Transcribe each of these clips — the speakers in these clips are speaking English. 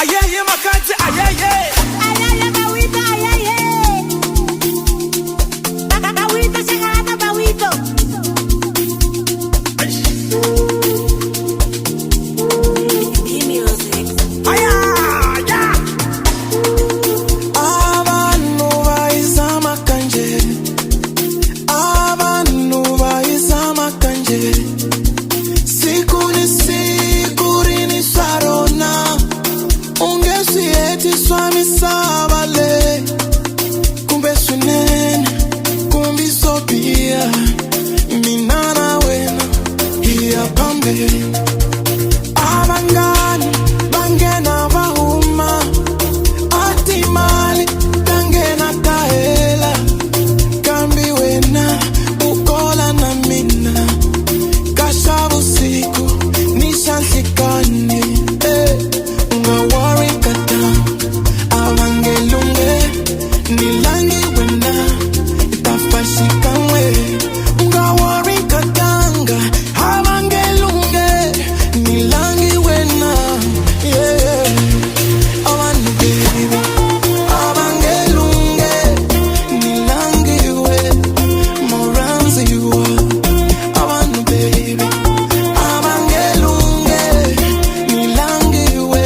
Ayeye makati ayeye. Ayeye bawito ayeye. Bawito chegada bawito. Music. Aya ya. Abantu bayizama kanje. Abantu bayizama kanje. Sikuni sarona. Ungesi eti swami sabale. Kumbe sunene. Kumbi sopia. Minana wena. Hiya pambe. Abangani. Bangena bahuma. Atimali. Bangena kahela. Kambi wena. Ukola na mina. Kashabu siku. Nishansikani. Worry kata awangelunge nilangi wena itafashikamwe unga worry katanga awangelunge nilangi wena yeah awanu baby awangelunge nilangi we moranzi you awanu baby awangelunge nilangi we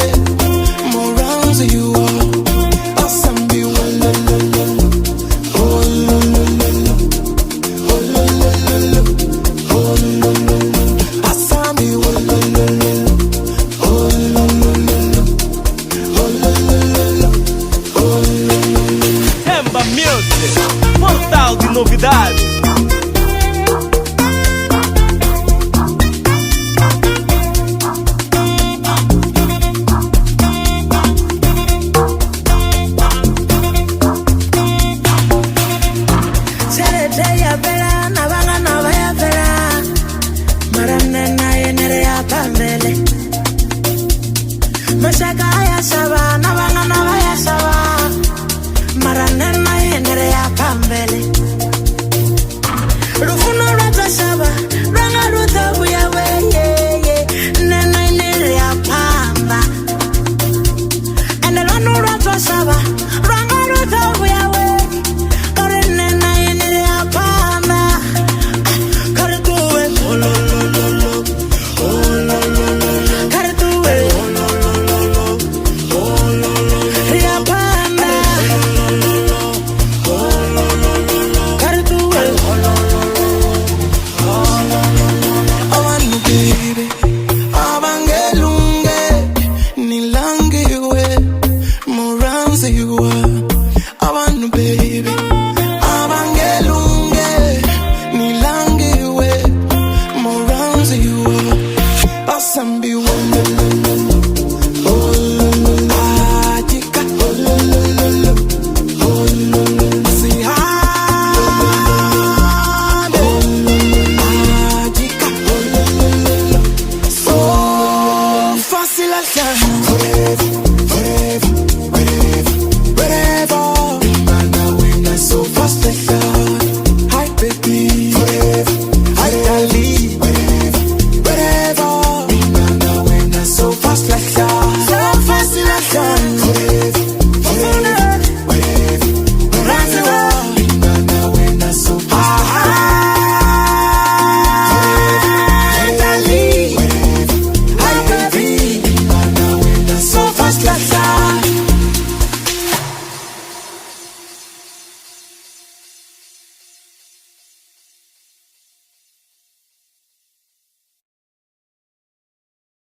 moranzi you asambi walala oh la la la oh la la la oh la la la asambi walala oh la la la oh la la la oh la la la. Temba Music, portal de novidades. Sereya bela nabanga nabaya bela. Maranena yenere ya pambele. Mashaka ya saba nabanga nabaya saba. Maranena yenere ya pambele. Rufuno rata saba